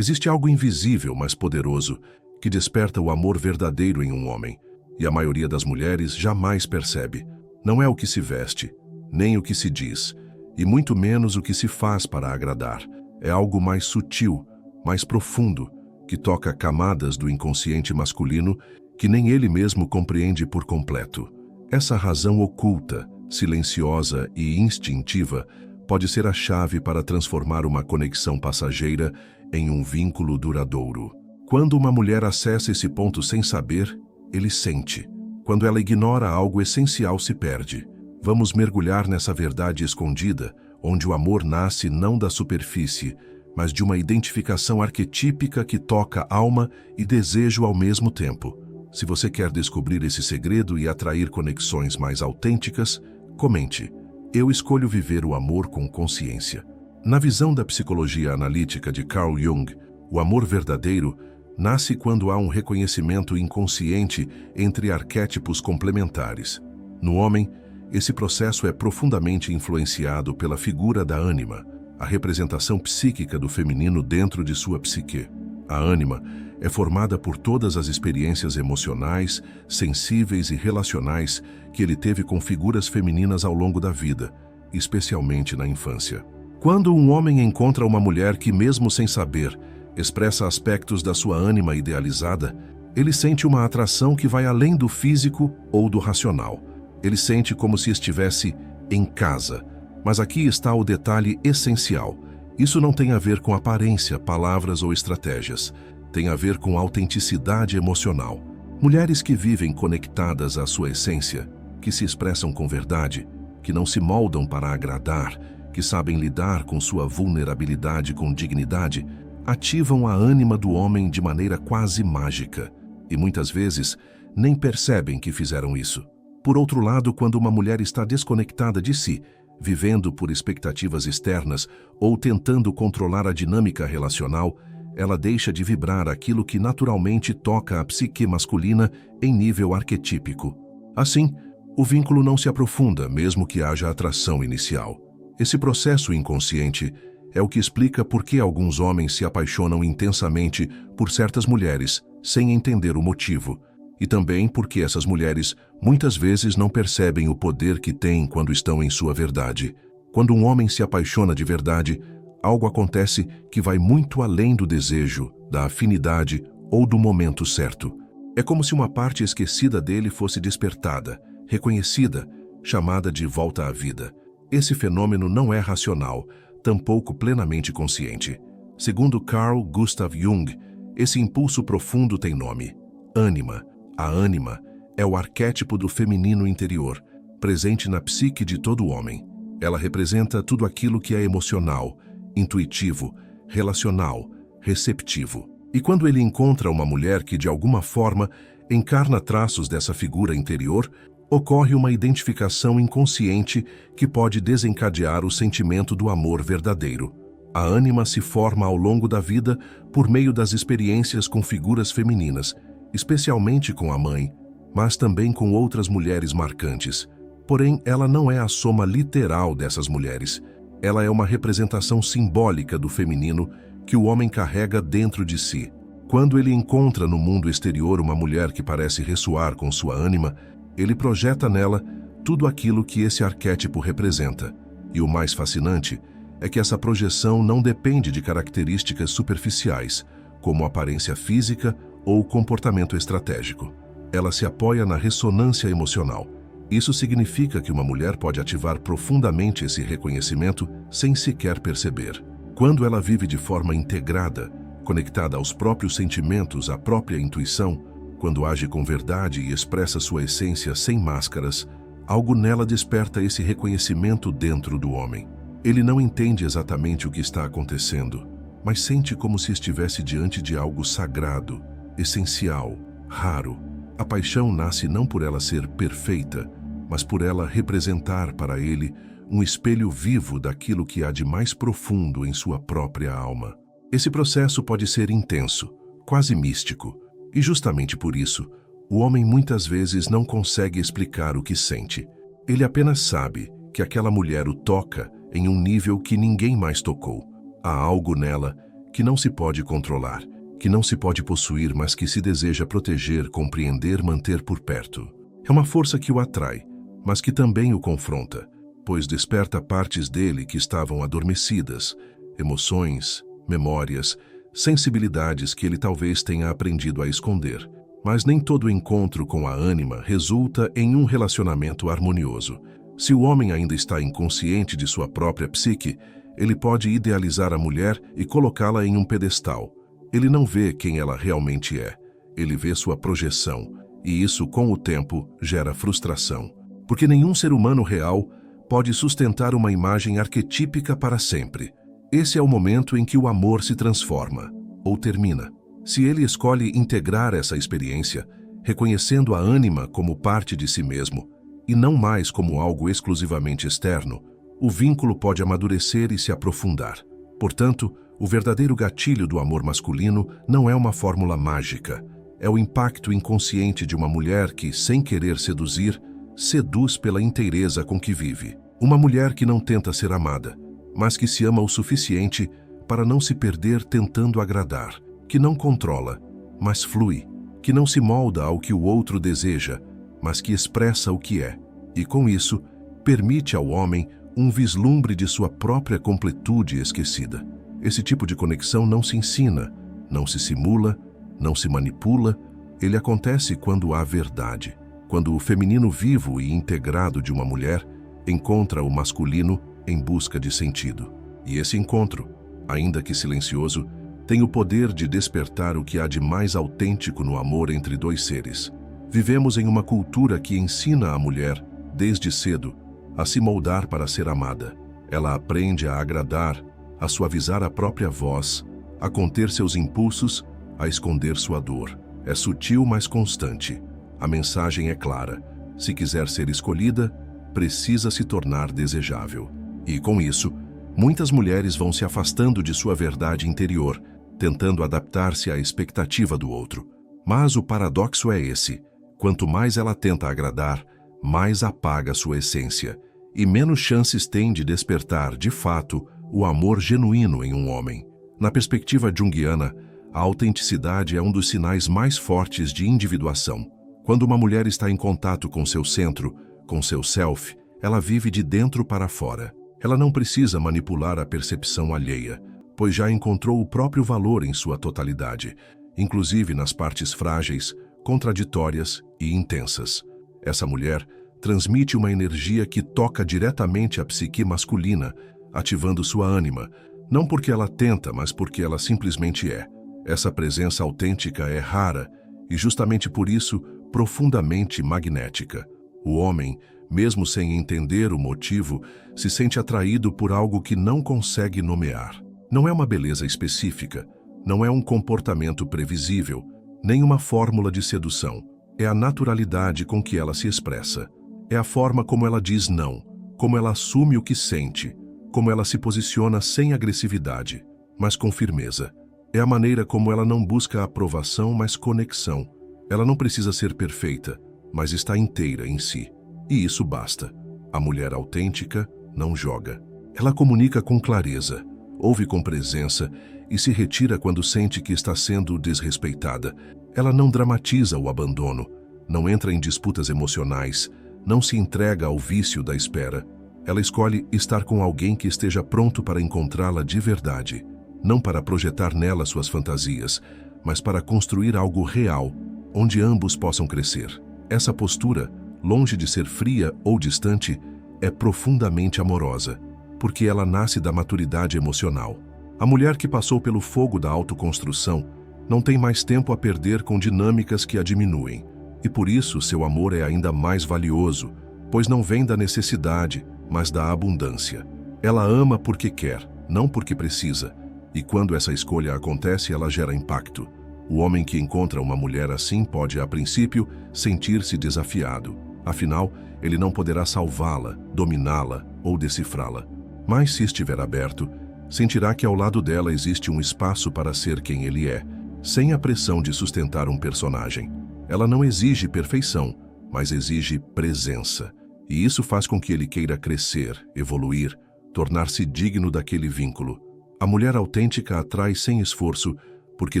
Existe algo invisível, mas poderoso, que desperta o amor verdadeiro em um homem, e a maioria das mulheres jamais percebe. Não é o que se veste, nem o que se diz, e muito menos o que se faz para agradar. É algo mais sutil, mais profundo, que toca camadas do inconsciente masculino que nem ele mesmo compreende por completo. Essa razão oculta, silenciosa e instintiva pode ser a chave para transformar uma conexão passageira em um vínculo duradouro. Quando uma mulher acessa esse ponto sem saber, ele sente. Quando ela ignora algo essencial, se perde. Vamos mergulhar nessa verdade escondida, onde o amor nasce não da superfície, mas de uma identificação arquetípica que toca alma e desejo ao mesmo tempo. Se você quer descobrir esse segredo e atrair conexões mais autênticas, comente: eu escolho viver o amor com consciência. Na visão da psicologia analítica de Carl Jung, o amor verdadeiro nasce quando há um reconhecimento inconsciente entre arquétipos complementares. No homem, esse processo é profundamente influenciado pela figura da ânima, a representação psíquica do feminino dentro de sua psique. A ânima é formada por todas as experiências emocionais, sensíveis e relacionais que ele teve com figuras femininas ao longo da vida, especialmente na infância. Quando um homem encontra uma mulher que, mesmo sem saber, expressa aspectos da sua ânima idealizada, ele sente uma atração que vai além do físico ou do racional. Ele sente como se estivesse em casa. Mas aqui está o detalhe essencial. Isso não tem a ver com aparência, palavras ou estratégias. Tem a ver com autenticidade emocional. Mulheres que vivem conectadas à sua essência, que se expressam com verdade, que não se moldam para agradar, que sabem lidar com sua vulnerabilidade com dignidade, ativam a ânima do homem de maneira quase mágica. E muitas vezes nem percebem que fizeram isso. Por outro lado, quando uma mulher está desconectada de si, vivendo por expectativas externas ou tentando controlar a dinâmica relacional, ela deixa de vibrar aquilo que naturalmente toca a psique masculina em nível arquetípico. Assim, o vínculo não se aprofunda, mesmo que haja atração inicial. Esse processo inconsciente é o que explica por que alguns homens se apaixonam intensamente por certas mulheres, sem entender o motivo. E também porque essas mulheres muitas vezes não percebem o poder que têm quando estão em sua verdade. Quando um homem se apaixona de verdade, algo acontece que vai muito além do desejo, da afinidade ou do momento certo. É como se uma parte esquecida dele fosse despertada, reconhecida, chamada de volta à vida. Esse fenômeno não é racional, tampouco plenamente consciente. Segundo Carl Gustav Jung, esse impulso profundo tem nome: ânima. A ânima é o arquétipo do feminino interior, presente na psique de todo homem. Ela representa tudo aquilo que é emocional, intuitivo, relacional, receptivo. E quando ele encontra uma mulher que de alguma forma encarna traços dessa figura interior, ocorre uma identificação inconsciente que pode desencadear o sentimento do amor verdadeiro. A ânima se forma ao longo da vida por meio das experiências com figuras femininas, especialmente com a mãe, mas também com outras mulheres marcantes. Porém, ela não é a soma literal dessas mulheres. Ela é uma representação simbólica do feminino que o homem carrega dentro de si. Quando ele encontra no mundo exterior uma mulher que parece ressoar com sua ânima, ele projeta nela tudo aquilo que esse arquétipo representa. E o mais fascinante é que essa projeção não depende de características superficiais, como aparência física ou comportamento estratégico. Ela se apoia na ressonância emocional. Isso significa que uma mulher pode ativar profundamente esse reconhecimento sem sequer perceber. Quando ela vive de forma integrada, conectada aos próprios sentimentos, à própria intuição, quando age com verdade e expressa sua essência sem máscaras, algo nela desperta esse reconhecimento dentro do homem. Ele não entende exatamente o que está acontecendo, mas sente como se estivesse diante de algo sagrado, essencial, raro. A paixão nasce não por ela ser perfeita, mas por ela representar para ele um espelho vivo daquilo que há de mais profundo em sua própria alma. Esse processo pode ser intenso, quase místico, e justamente por isso, o homem muitas vezes não consegue explicar o que sente. Ele apenas sabe que aquela mulher o toca em um nível que ninguém mais tocou. Há algo nela que não se pode controlar, que não se pode possuir, mas que se deseja proteger, compreender, manter por perto. É uma força que o atrai, mas que também o confronta, pois desperta partes dele que estavam adormecidas, emoções, memórias, sensibilidades que ele talvez tenha aprendido a esconder. Mas nem todo encontro com a ânima resulta em um relacionamento harmonioso. Se o homem ainda está inconsciente de sua própria psique, ele pode idealizar a mulher e colocá-la em um pedestal. Ele não vê quem ela realmente é. Ele vê sua projeção, e isso, com o tempo, gera frustração. Porque nenhum ser humano real pode sustentar uma imagem arquetípica para sempre. Esse é o momento em que o amor se transforma, ou termina. Se ele escolhe integrar essa experiência, reconhecendo a ânima como parte de si mesmo, e não mais como algo exclusivamente externo, o vínculo pode amadurecer e se aprofundar. Portanto, o verdadeiro gatilho do amor masculino não é uma fórmula mágica. É o impacto inconsciente de uma mulher que, sem querer seduzir, seduz pela inteireza com que vive. Uma mulher que não tenta ser amada, mas que se ama o suficiente para não se perder tentando agradar, que não controla, mas flui, que não se molda ao que o outro deseja, mas que expressa o que é, e com isso, permite ao homem um vislumbre de sua própria completude esquecida. Esse tipo de conexão não se ensina, não se simula, não se manipula, ele acontece quando há verdade, quando o feminino vivo e integrado de uma mulher encontra o masculino em busca de sentido. E esse encontro, ainda que silencioso, tem o poder de despertar o que há de mais autêntico no amor entre dois seres. Vivemos em uma cultura que ensina a mulher, desde cedo, a se moldar para ser amada. Ela aprende a agradar, a suavizar a própria voz, a conter seus impulsos, a esconder sua dor. É sutil, mas constante. A mensagem é clara. Se quiser ser escolhida, precisa se tornar desejável. E, com isso, muitas mulheres vão se afastando de sua verdade interior, tentando adaptar-se à expectativa do outro. Mas o paradoxo é esse. Quanto mais ela tenta agradar, mais apaga sua essência, e menos chances tem de despertar, de fato, o amor genuíno em um homem. Na perspectiva junguiana, a autenticidade é um dos sinais mais fortes de individuação. Quando uma mulher está em contato com seu centro, com seu self, ela vive de dentro para fora. Ela não precisa manipular a percepção alheia, pois já encontrou o próprio valor em sua totalidade, inclusive nas partes frágeis, contraditórias e intensas. Essa mulher transmite uma energia que toca diretamente a psique masculina, ativando sua ânima, não porque ela tenta, mas porque ela simplesmente é. Essa presença autêntica é rara e, justamente por isso, profundamente magnética. O homem, mesmo sem entender o motivo, se sente atraído por algo que não consegue nomear. Não é uma beleza específica, não é um comportamento previsível, nem uma fórmula de sedução. É a naturalidade com que ela se expressa. É a forma como ela diz não, como ela assume o que sente, como ela se posiciona sem agressividade, mas com firmeza. É a maneira como ela não busca aprovação, mas conexão. Ela não precisa ser perfeita, mas está inteira em si. E isso basta. A mulher autêntica não joga. Ela comunica com clareza, ouve com presença e se retira quando sente que está sendo desrespeitada. Ela não dramatiza o abandono, não entra em disputas emocionais, não se entrega ao vício da espera. Ela escolhe estar com alguém que esteja pronto para encontrá-la de verdade, não para projetar nela suas fantasias, mas para construir algo real, onde ambos possam crescer. Essa postura, longe de ser fria ou distante, é profundamente amorosa, porque ela nasce da maturidade emocional. A mulher que passou pelo fogo da autoconstrução não tem mais tempo a perder com dinâmicas que a diminuem, e por isso seu amor é ainda mais valioso, pois não vem da necessidade, mas da abundância. Ela ama porque quer, não porque precisa, e quando essa escolha acontece, ela gera impacto. O homem que encontra uma mulher assim pode, a princípio, sentir-se desafiado. Afinal, ele não poderá salvá-la, dominá-la ou decifrá-la. Mas, se estiver aberto, sentirá que ao lado dela existe um espaço para ser quem ele é, sem a pressão de sustentar um personagem. Ela não exige perfeição, mas exige presença. E isso faz com que ele queira crescer, evoluir, tornar-se digno daquele vínculo. A mulher autêntica atrai sem esforço, porque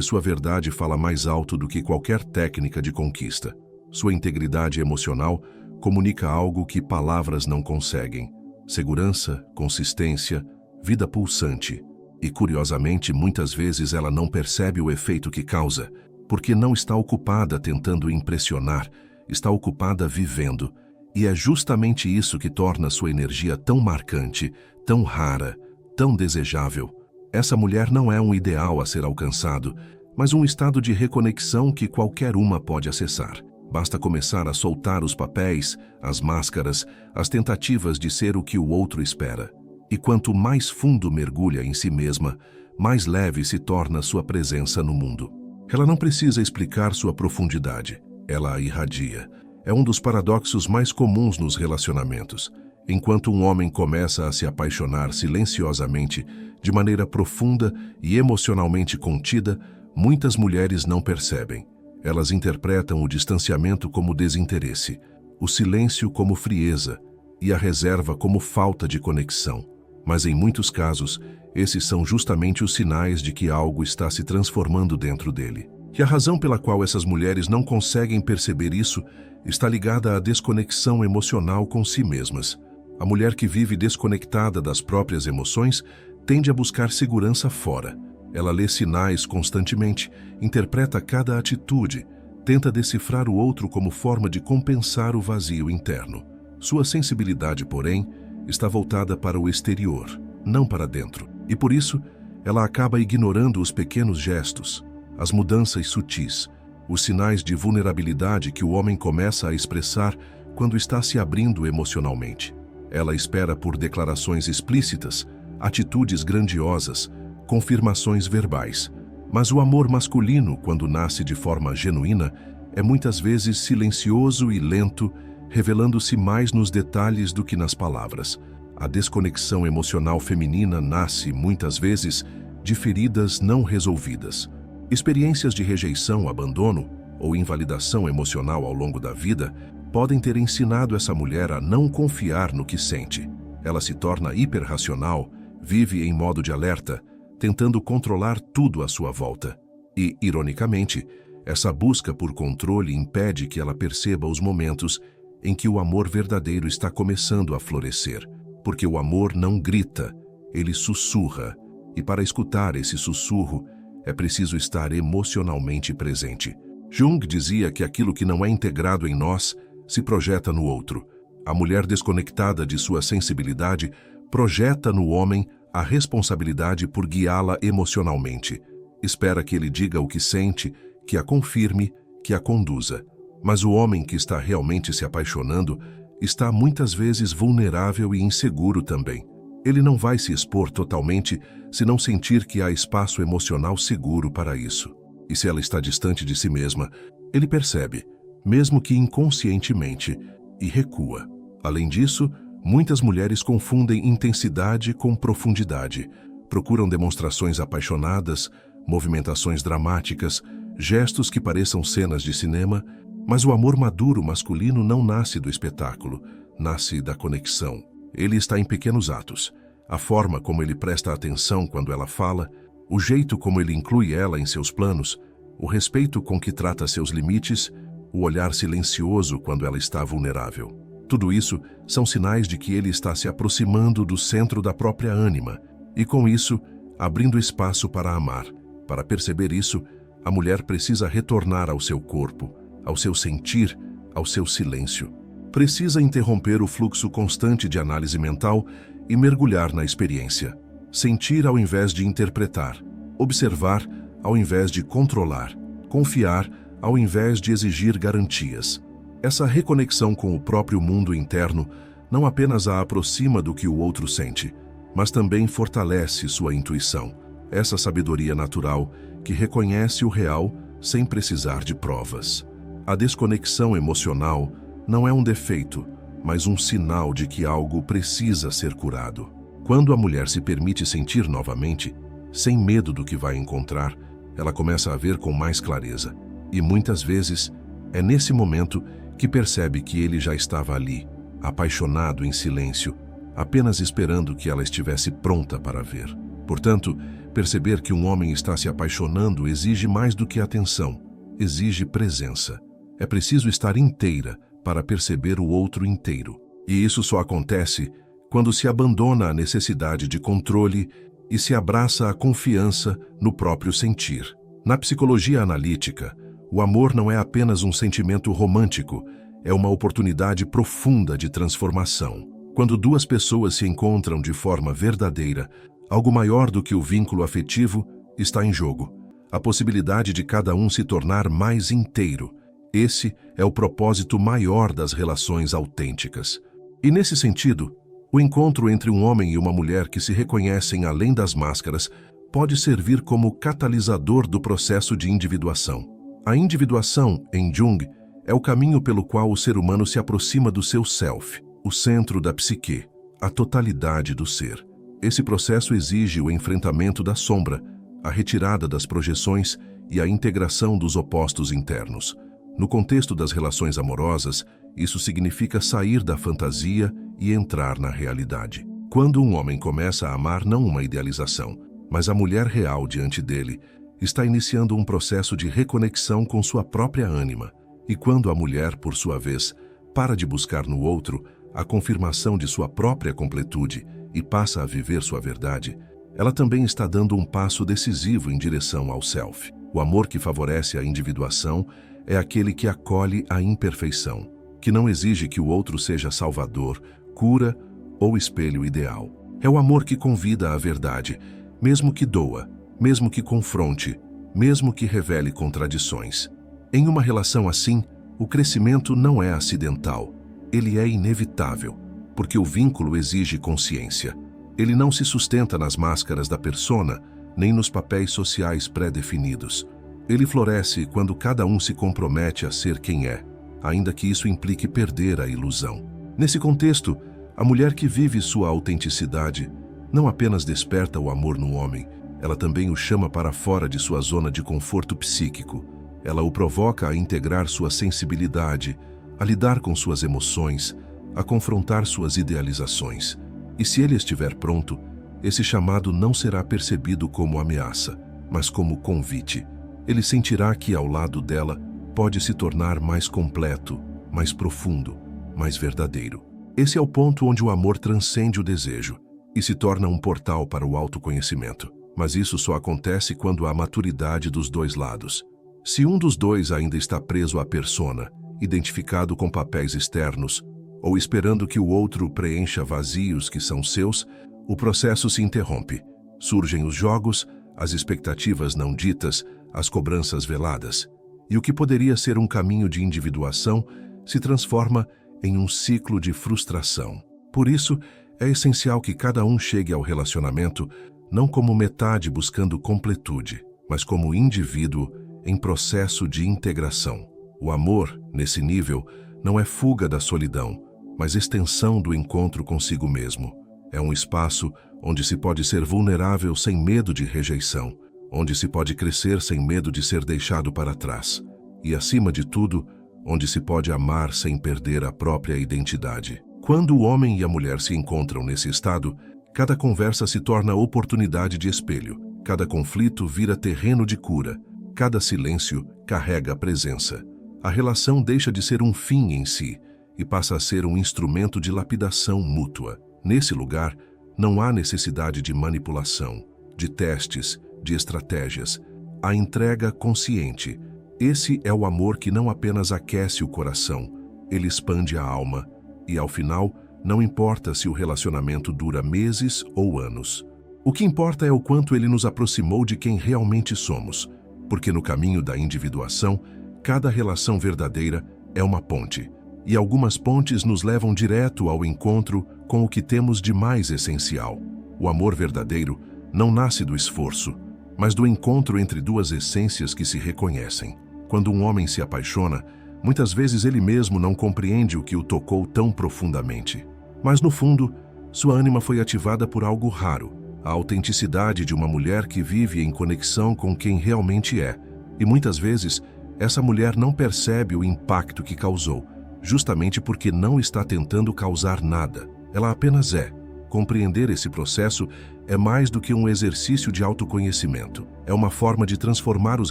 sua verdade fala mais alto do que qualquer técnica de conquista. Sua integridade emocional comunica algo que palavras não conseguem: segurança, consistência, vida pulsante. E, curiosamente, muitas vezes ela não percebe o efeito que causa, porque não está ocupada tentando impressionar, está ocupada vivendo. E é justamente isso que torna sua energia tão marcante, tão rara, tão desejável. Essa mulher não é um ideal a ser alcançado, mas um estado de reconexão que qualquer uma pode acessar. Basta começar a soltar os papéis, as máscaras, as tentativas de ser o que o outro espera. E quanto mais fundo mergulha em si mesma, mais leve se torna sua presença no mundo. Ela não precisa explicar sua profundidade, ela a irradia. É um dos paradoxos mais comuns nos relacionamentos. Enquanto um homem começa a se apaixonar silenciosamente, de maneira profunda e emocionalmente contida, muitas mulheres não percebem. Elas interpretam o distanciamento como desinteresse, o silêncio como frieza e a reserva como falta de conexão. Mas em muitos casos, esses são justamente os sinais de que algo está se transformando dentro dele. E a razão pela qual essas mulheres não conseguem perceber isso está ligada à desconexão emocional com si mesmas. A mulher que vive desconectada das próprias emoções tende a buscar segurança fora. Ela lê sinais constantemente, interpreta cada atitude, tenta decifrar o outro como forma de compensar o vazio interno. Sua sensibilidade, porém, está voltada para o exterior, não para dentro. E por isso, ela acaba ignorando os pequenos gestos, as mudanças sutis, os sinais de vulnerabilidade que o homem começa a expressar quando está se abrindo emocionalmente. Ela espera por declarações explícitas, atitudes grandiosas, confirmações verbais. Mas o amor masculino, quando nasce de forma genuína, é muitas vezes silencioso e lento, revelando-se mais nos detalhes do que nas palavras. A desconexão emocional feminina nasce, muitas vezes, de feridas não resolvidas. Experiências de rejeição, abandono ou invalidação emocional ao longo da vida podem ter ensinado essa mulher a não confiar no que sente. Ela se torna hiperracional, vive em modo de alerta, tentando controlar tudo à sua volta. E, ironicamente, essa busca por controle impede que ela perceba os momentos em que o amor verdadeiro está começando a florescer. Porque o amor não grita, ele sussurra. E para escutar esse sussurro, é preciso estar emocionalmente presente. Jung dizia que aquilo que não é integrado em nós se projeta no outro. A mulher desconectada de sua sensibilidade projeta no homem a responsabilidade por guiá-la emocionalmente. Espera que ele diga o que sente, que a confirme, que a conduza. Mas o homem que está realmente se apaixonando está muitas vezes vulnerável e inseguro também. Ele não vai se expor totalmente se não sentir que há espaço emocional seguro para isso. E se ela está distante de si mesma, ele percebe, mesmo que inconscientemente, e recua. Além disso, muitas mulheres confundem intensidade com profundidade. Procuram demonstrações apaixonadas, movimentações dramáticas, gestos que pareçam cenas de cinema, mas o amor maduro masculino não nasce do espetáculo, nasce da conexão. Ele está em pequenos atos. A forma como ele presta atenção quando ela fala, o jeito como ele inclui ela em seus planos, o respeito com que trata seus limites, o olhar silencioso quando ela está vulnerável. Tudo isso são sinais de que ele está se aproximando do centro da própria ânima e, com isso, abrindo espaço para amar. Para perceber isso, a mulher precisa retornar ao seu corpo, ao seu sentir, ao seu silêncio. Precisa interromper o fluxo constante de análise mental e mergulhar na experiência. Sentir ao invés de interpretar, observar ao invés de controlar, confiar ao invés de exigir garantias. Essa reconexão com o próprio mundo interno não apenas a aproxima do que o outro sente, mas também fortalece sua intuição, essa sabedoria natural que reconhece o real sem precisar de provas. A desconexão emocional não é um defeito, mas um sinal de que algo precisa ser curado. Quando a mulher se permite sentir novamente, sem medo do que vai encontrar, ela começa a ver com mais clareza. E muitas vezes, é nesse momento que percebe que ele já estava ali, apaixonado em silêncio, apenas esperando que ela estivesse pronta para ver. Portanto, perceber que um homem está se apaixonando exige mais do que atenção, exige presença. É preciso estar inteira para perceber o outro inteiro. E isso só acontece quando se abandona a necessidade de controle e se abraça a confiança no próprio sentir. Na psicologia analítica, o amor não é apenas um sentimento romântico, é uma oportunidade profunda de transformação. Quando duas pessoas se encontram de forma verdadeira, algo maior do que o vínculo afetivo está em jogo. A possibilidade de cada um se tornar mais inteiro. Esse é o propósito maior das relações autênticas. E nesse sentido, o encontro entre um homem e uma mulher que se reconhecem além das máscaras pode servir como catalisador do processo de individuação. A individuação, em Jung, é o caminho pelo qual o ser humano se aproxima do seu self, o centro da psique, a totalidade do ser. Esse processo exige o enfrentamento da sombra, a retirada das projeções e a integração dos opostos internos. No contexto das relações amorosas, isso significa sair da fantasia e entrar na realidade. Quando um homem começa a amar não uma idealização, mas a mulher real diante dele, está iniciando um processo de reconexão com sua própria ânima. E quando a mulher, por sua vez, para de buscar no outro a confirmação de sua própria completude e passa a viver sua verdade, ela também está dando um passo decisivo em direção ao self. O amor que favorece a individuação é aquele que acolhe a imperfeição, que não exige que o outro seja salvador, cura ou espelho ideal. É o amor que convida à verdade, mesmo que doa, mesmo que confronte, mesmo que revele contradições. Em uma relação assim, o crescimento não é acidental, ele é inevitável, porque o vínculo exige consciência. Ele não se sustenta nas máscaras da persona, nem nos papéis sociais pré-definidos. Ele floresce quando cada um se compromete a ser quem é, ainda que isso implique perder a ilusão. Nesse contexto, a mulher que vive sua autenticidade não apenas desperta o amor no homem, ela também o chama para fora de sua zona de conforto psíquico. Ela o provoca a integrar sua sensibilidade, a lidar com suas emoções, a confrontar suas idealizações. E se ele estiver pronto, esse chamado não será percebido como ameaça, mas como convite. Ele sentirá que, ao lado dela, pode se tornar mais completo, mais profundo, mais verdadeiro. Esse é o ponto onde o amor transcende o desejo e se torna um portal para o autoconhecimento. Mas isso só acontece quando há maturidade dos dois lados. Se um dos dois ainda está preso à persona, identificado com papéis externos, ou esperando que o outro preencha vazios que são seus, o processo se interrompe. Surgem os jogos, as expectativas não ditas, as cobranças veladas. E o que poderia ser um caminho de individuação se transforma em um ciclo de frustração. Por isso, é essencial que cada um chegue ao relacionamento não como metade buscando completude, mas como indivíduo em processo de integração. O amor, nesse nível, não é fuga da solidão, mas extensão do encontro consigo mesmo. É um espaço onde se pode ser vulnerável sem medo de rejeição, onde se pode crescer sem medo de ser deixado para trás. E, acima de tudo, onde se pode amar sem perder a própria identidade. Quando o homem e a mulher se encontram nesse estado, cada conversa se torna oportunidade de espelho, cada conflito vira terreno de cura, cada silêncio carrega a presença. A relação deixa de ser um fim em si e passa a ser um instrumento de lapidação mútua. Nesse lugar, não há necessidade de manipulação, de testes, de estratégias. A entrega consciente. Esse é o amor que não apenas aquece o coração, ele expande a alma e, ao final, não importa se o relacionamento dura meses ou anos. O que importa é o quanto ele nos aproximou de quem realmente somos, porque no caminho da individuação, cada relação verdadeira é uma ponte, e algumas pontes nos levam direto ao encontro com o que temos de mais essencial. O amor verdadeiro não nasce do esforço, mas do encontro entre duas essências que se reconhecem. Quando um homem se apaixona, muitas vezes ele mesmo não compreende o que o tocou tão profundamente. Mas no fundo, sua ânima foi ativada por algo raro, a autenticidade de uma mulher que vive em conexão com quem realmente é. E muitas vezes, essa mulher não percebe o impacto que causou, justamente porque não está tentando causar nada. Ela apenas é. Compreender esse processo é mais do que um exercício de autoconhecimento. É uma forma de transformar os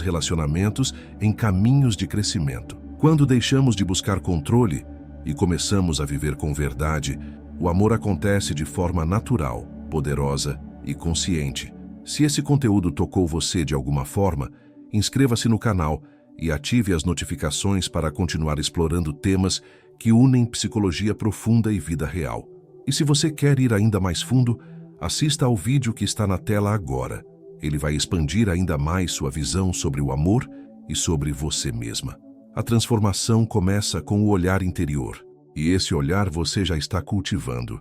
relacionamentos em caminhos de crescimento. Quando deixamos de buscar controle e começamos a viver com verdade, o amor acontece de forma natural, poderosa e consciente. Se esse conteúdo tocou você de alguma forma, inscreva-se no canal e ative as notificações para continuar explorando temas que unem psicologia profunda e vida real. E se você quer ir ainda mais fundo, assista ao vídeo que está na tela agora. Ele vai expandir ainda mais sua visão sobre o amor e sobre você mesma. A transformação começa com o olhar interior, e esse olhar você já está cultivando.